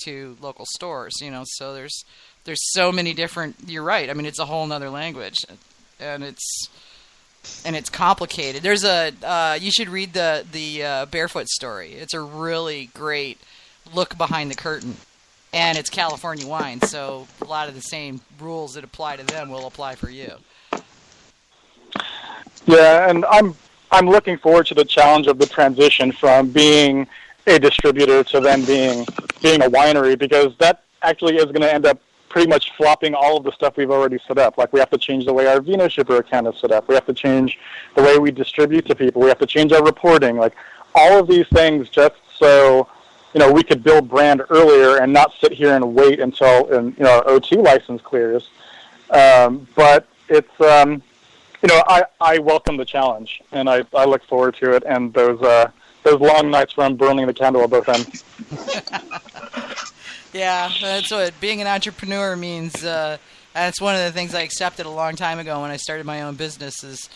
to local stores. So there's so many different. You're right. I mean, it's a whole nother language, and it's complicated. There's you should read the Barefoot story. It's a really great look behind the curtain, and it's California wine, so a lot of the same rules that apply to them will apply for you. Yeah, and I'm looking forward to the challenge of the transition from being a distributor to then being a winery, because that actually is going to end up pretty much flopping all of the stuff we've already set up. Like, we have to change the way our vino shipper account is set up. We have to change the way we distribute to people. We have to change our reporting. Like, all of these things just so, we could build brand earlier and not sit here and wait until, our O2 license clears. But it's, I welcome the challenge, and I look forward to it, and those long nights where I'm burning the candle at both ends. Yeah, that's what being an entrepreneur means. That's one of the things I accepted a long time ago when I started my own business, is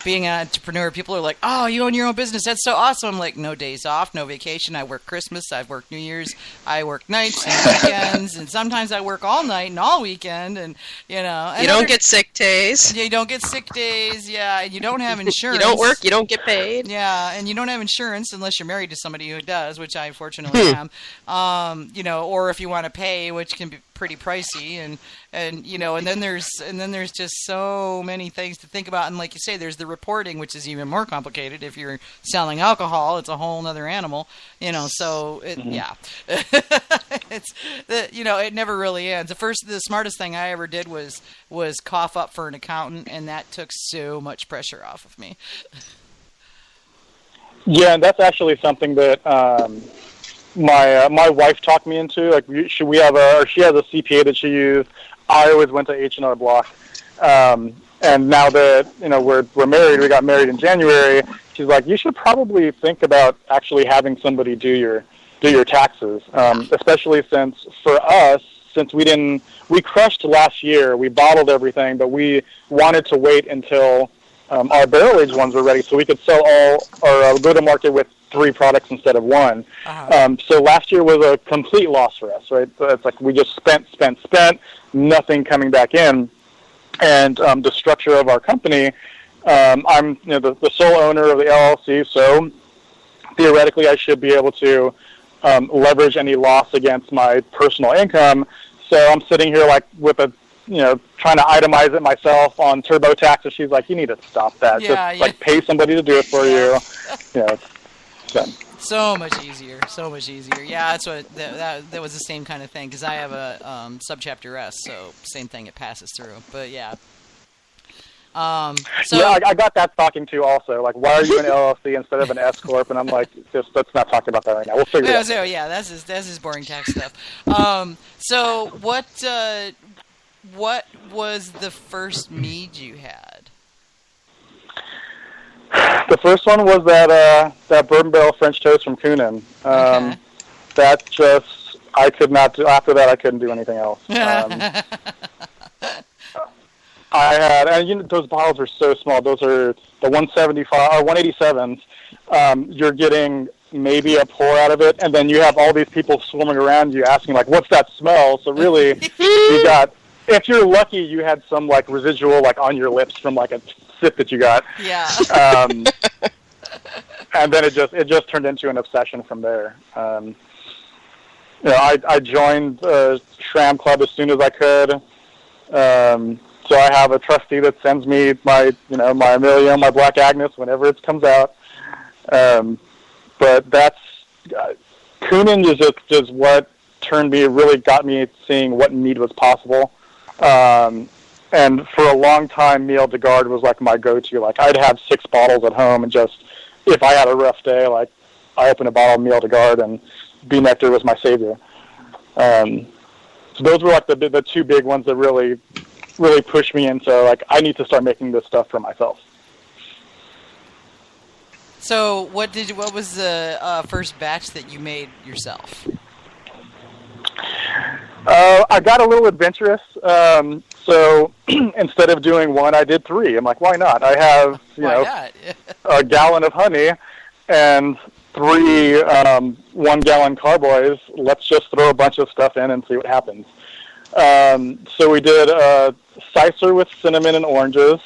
being an entrepreneur. People are like, oh, you own your own business. That's so awesome. I'm like, no days off, no vacation. I work Christmas. I work New Year's. I work nights and weekends. And sometimes I work all night and all weekend. And, you don't get sick days. Yeah, you don't get sick days. Yeah, and you don't have insurance. You don't work. You don't get paid. Yeah, and you don't have insurance unless you're married to somebody who does, which I fortunately am. Or if you want to pay, which can be pretty pricey, and then there's just so many things to think about, and like you say, there's the reporting, which is even more complicated. If you're selling alcohol, it's a whole other animal, so it's it never really ends. The smartest thing I ever did was cough up for an accountant, and that took so much pressure off of me. Yeah, and that's actually something that my wife talked me into. Like, she has a CPA that she used. I always went to H&R Block, and now that we're married, we got married in January. She's like, you should probably think about actually having somebody do your taxes, especially since for us, since we crushed last year, we bottled everything, but we wanted to wait until our barrel-aged ones were ready so we could sell all or go to market with 3 products instead of 1. Uh-huh. So last year was a complete loss for us, right? So it's like we just spent, nothing coming back in. And the structure of our company, I'm the sole owner of the LLC, so theoretically I should be able to leverage any loss against my personal income. So I'm sitting here like with a trying to itemize it myself on TurboTax, and she's like, you need to stop that. Like pay somebody to do it for you. So much easier. Yeah, that's what that was the same kind of thing, because I have a subchapter S, so same thing, it passes through. But yeah. I got that talking to also. Like, why are you an LLC instead of an S corp? And I'm like, let's not talk about that right now. We'll figure it out. So yeah, that's his boring tax stuff. So what was the first mead you had? The first one was that bourbon barrel French toast from Kunin. Okay. That just, I could not do, after that I couldn't do anything else. I had, and those bottles are so small. Those are the 175 or 187s. You're getting maybe a pour out of it, and then you have all these people swarming around you asking, like, what's that smell? So really, you got, if you're lucky, you had some like residual like on your lips from like a sip that you got. Yeah. And then it just turned into an obsession from there. I joined Shram Club as soon as I could. So I have a trustee that sends me my Amelia, my Black Agnes whenever it comes out. But that's Kunin is just what really got me seeing what mead was possible. And for a long time, Miel de Garde was like my go-to. Like, I'd have 6 bottles at home, and just if I had a rough day, like, I opened a bottle of Miel de Garde, and Bee Nectar was my savior. So those were like the 2 big ones that really pushed me into like, I need to start making this stuff for myself. So what was the first batch that you made yourself? I got a little adventurous. So instead of doing 1, I did 3. I'm like, why not? I have, a gallon of honey, and 3 1-gallon carboys. Let's just throw a bunch of stuff in and see what happens. So we did a Sicer with cinnamon and oranges.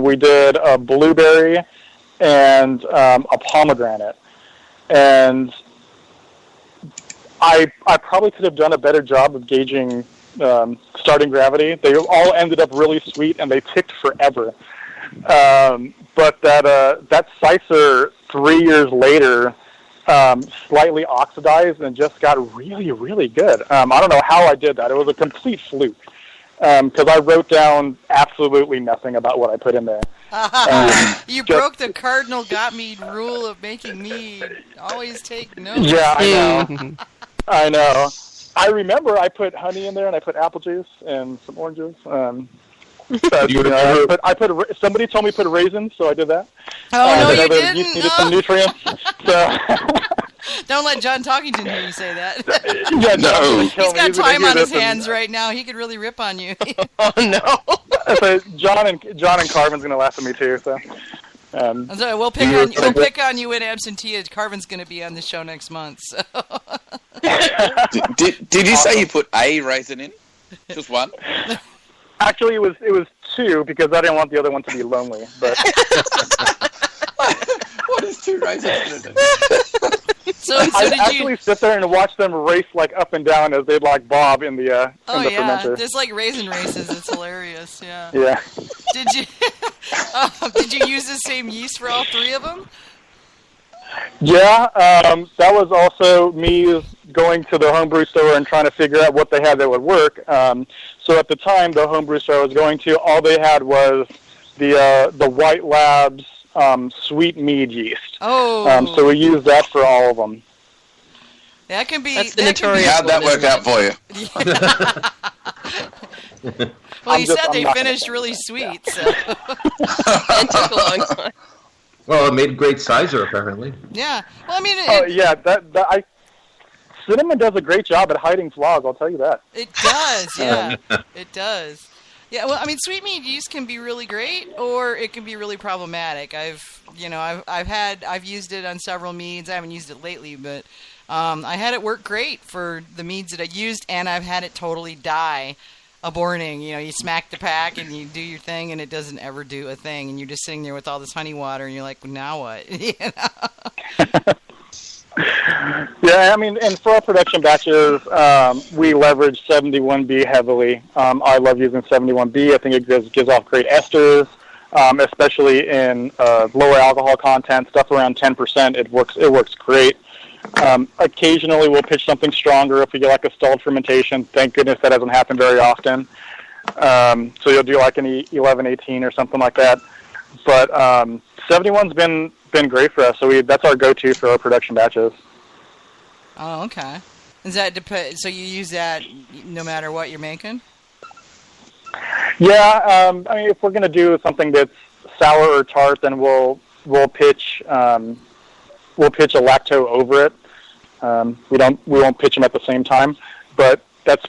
We did a blueberry and a pomegranate. And I probably could have done a better job of gauging starting gravity. They all ended up really sweet, and they ticked forever. But that Sicer 3 years later slightly oxidized and just got really, really good. I don't know how I did that. It was a complete fluke because I wrote down absolutely nothing about what I put in there. You broke the cardinal Gotmead rule of making mead. Always take notes. Yeah, I know. I know. I remember I put honey in there, and I put apple juice and some oranges. Somebody told me to put raisins, so I did that. Oh, no, you didn't. Needed some nutrients. So. Don't let John Talkington hear you say that. Yeah, no. He's got time on his hands right now. He could really rip on you. Oh, no. So John and Carvin's going to laugh at me, too. So. I'm sorry, we'll pick on you in absentia. Carvin's going to be on the show next month. So. Did you say you put a raisin in? Just one? Actually, it was 2 because I didn't want the other one to be lonely. But what is 2 raisins in? So I actually sit there and watch them race like up and down as they like bob in the fermenter. There's like raisin races. It's hilarious. Yeah. Yeah. Did you use the same yeast for all 3 of them? Yeah, that was also me going to the homebrew store and trying to figure out what they had that would work. So at the time, the homebrew store I was going to, all they had was the White Labs sweet mead yeast. Oh. So we used that for all of them. That can be. That's the notorious. How'd that work out for you? Well, you said they finished really sweet, so. It took a long time. Well, it made great cider, apparently. Yeah. Well, I mean, cinnamon does a great job at hiding flaws. I'll tell you that. It does. Yeah. It does. Yeah. Well, I mean, sweet mead yeast can be really great, or it can be really problematic. I've used it on several meads. I haven't used it lately, but I had it work great for the meads that I used, and I've had it totally die. Aborting, you smack the pack and you do your thing and it doesn't ever do a thing and you're just sitting there with all this honey water and you're like, now what? Yeah, I mean, and for our production batches, we leverage 71B heavily. I love using 71B. I think it gives off great esters, especially in lower alcohol content, stuff around 10%. It works great. Occasionally we'll pitch something stronger if we get like a stalled fermentation. Thank goodness that hasn't happened very often. So you'll do like an 11-18 or something like that. But 71's been great for us. So that's our go-to for our production batches. Oh, okay. Does that depend? So you use that no matter what you're making? Yeah. I mean, if we're going to do something that's sour or tart, then we'll pitch a lacto over it. We won't pitch them at the same time, but that's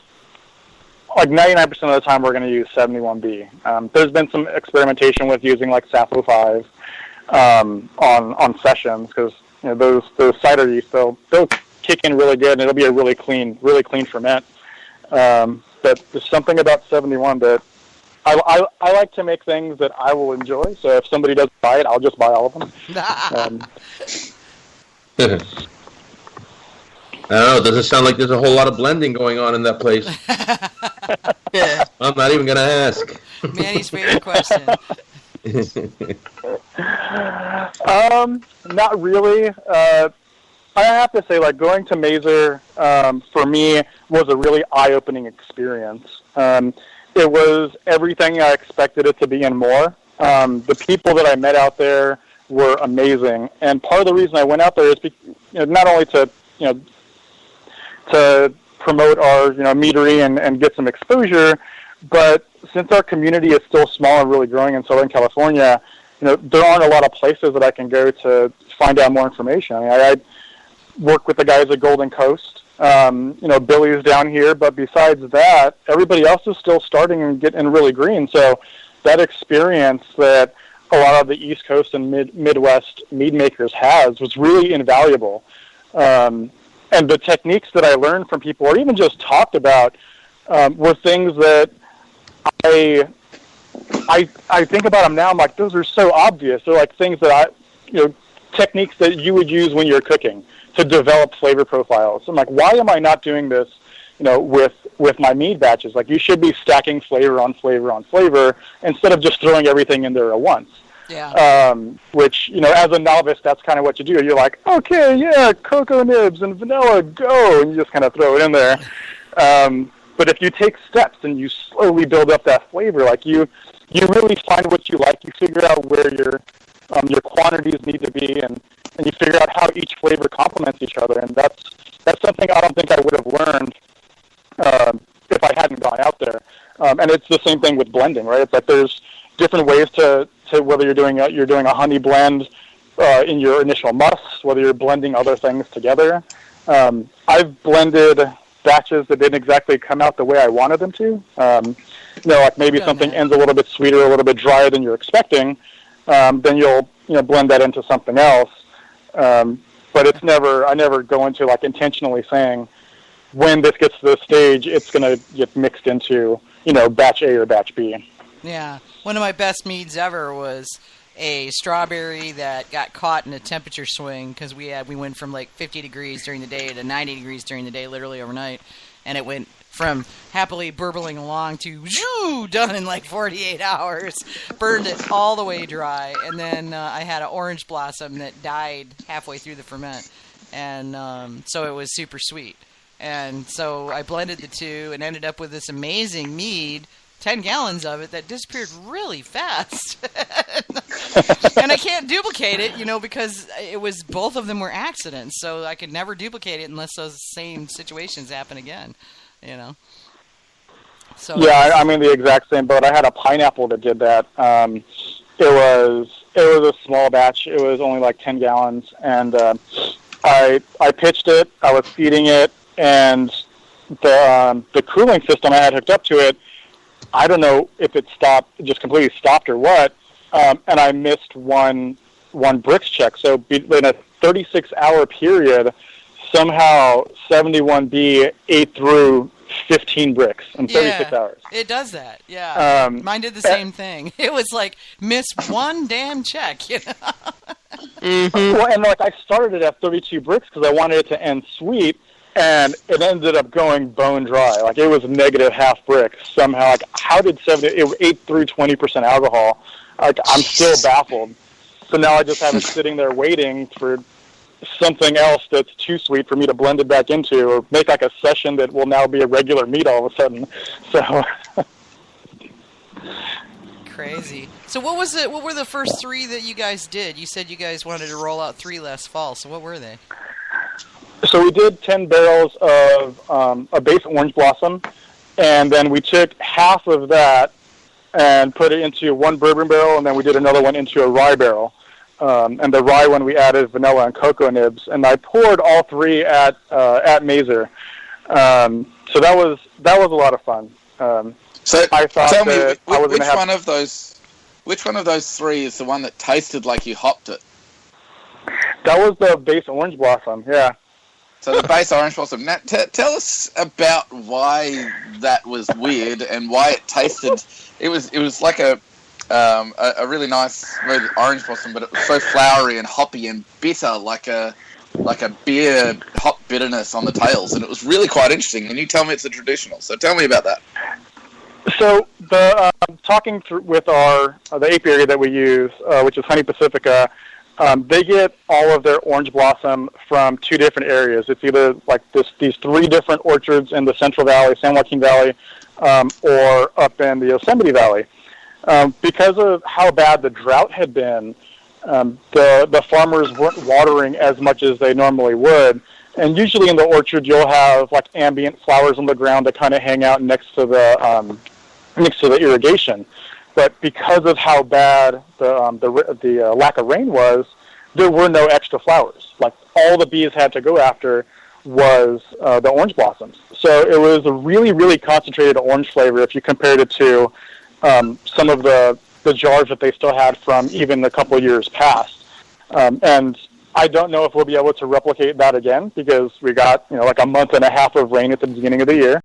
like 99% of the time we're going to use 71B. There's been some experimentation with using like Sappho 5 on sessions because those cider yeast they'll kick in really good and it'll be a really clean ferment. But there's something about 71 that I like to make things that I will enjoy. So if somebody does buy it, I'll just buy all of them. I don't know. It doesn't sound like there's a whole lot of blending going on in that place. Yeah. I'm not even going to ask. Manny's favorite question. Not really. I have to say, like, going to Mazer, for me, was a really eye-opening experience. It was everything I expected it to be and more. The people that I met out there were amazing. And part of the reason I went out there is not only to promote our meadery and get some exposure, but since our community is still small and really growing in Southern California, there aren't a lot of places that I can go to find out more information. I mean, I work with the guys at Golden Coast. Billy's down here, but besides that, everybody else is still starting and getting really green. So that experience that a lot of the East Coast and Midwest mead makers has was really invaluable. And the techniques that I learned from people, or even just talked about, were things that I think about them now. I'm like, those are so obvious. They're like things that techniques that you would use when you're cooking to develop flavor profiles. I'm like, why am I not doing this, with my mead batches? Like, you should be stacking flavor on flavor on flavor instead of just throwing everything in there at once. Yeah. Which, as a novice, that's kind of what you do. You're like, okay, yeah, cocoa nibs and vanilla, go, and you just kind of throw it in there. But if you take steps and you slowly build up that flavor, like you really find what you like. You figure out where your quantities need to be, and you figure out how each flavor complements each other. And that's something I don't think I would have learned if I hadn't gone out there. And it's the same thing with blending, right? It's like there's different ways to whether you're doing a honey blend in your initial must, whether you're blending other things together. I've blended batches that didn't exactly come out the way I wanted them to. Like maybe something ends a little bit sweeter, a little bit drier than you're expecting. Then you'll blend that into something else. But I never go into like intentionally saying when this gets to this stage, it's going to get mixed into batch A or batch B. Yeah, one of my best meads ever was a strawberry that got caught in a temperature swing because we went from like 50 degrees during the day to 90 degrees during the day, literally overnight, and it went from happily burbling along to done in like 48 hours. Burned it all the way dry, and then I had an orange blossom that died halfway through the ferment, and so it was super sweet. And so I blended the two and ended up with this amazing mead, 10 gallons of it, that disappeared really fast. And I can't duplicate it, because both of them were accidents, so I could never duplicate it unless those same situations happen again, So yeah, I'm in the exact same boat. I had a pineapple that did that. It was a small batch. It was only like 10 gallons, and I pitched it. I was feeding it, and the cooling system I had hooked up to it, I don't know if it just completely stopped or what, and I missed one Brix check. So in a 36-hour period, somehow 71B ate through 15 Brix in 36 hours. It does that, yeah. Mine did the same thing. It was like, miss one damn check, Mm-hmm. Well, and like I started it at 32 Brix because I wanted it to end sweet, and it ended up going bone dry. Like, it was negative half Brix somehow. Like, how did it ate through 20% alcohol? Like, I'm still baffled. So now I just have it sitting there waiting for something else that's too sweet for me to blend it back into, or make like a session that will now be a regular mead all of a sudden. So crazy. So what were the first three that you guys did? You said you guys wanted to roll out 3 last fall, so what were they? So we did 10 barrels of a base orange blossom, and then we took half of that and put it into one bourbon barrel, and then we did another one into a rye barrel. And the rye one we added vanilla and cocoa nibs, and I poured all 3 at Mazer. So that was a lot of fun. So I thought tell me, which one of those 3 is the one that tasted like you hopped it? That was the base orange blossom, yeah. So the base orange blossom. Now, tell us about why that was weird and why it tasted. It was like a really nice smooth orange blossom, but it was so flowery and hoppy and bitter, like a beer hop bitterness on the tails, and it was really quite interesting. And you tell me it's a traditional, so tell me about that. So the talking with the apiary that we use, which is Honey Pacifica, they get all of their orange blossom from 2 different areas. It's either like these 3 different orchards in the Central Valley, San Joaquin Valley, or up in the Yosemite Valley. Because of how bad the drought had been, the farmers weren't watering as much as they normally would. And usually in the orchard, you'll have like ambient flowers on the ground that kind of hang out next to the irrigation. But because of how bad the lack of rain was, there were no extra flowers. Like, all the bees had to go after was the orange blossoms. So it was a really, really concentrated orange flavor if you compared it to some of the the jars that they still had from even a couple of years past. And I don't know if we'll be able to replicate that again because we got, like a month and a half of rain at the beginning of the year.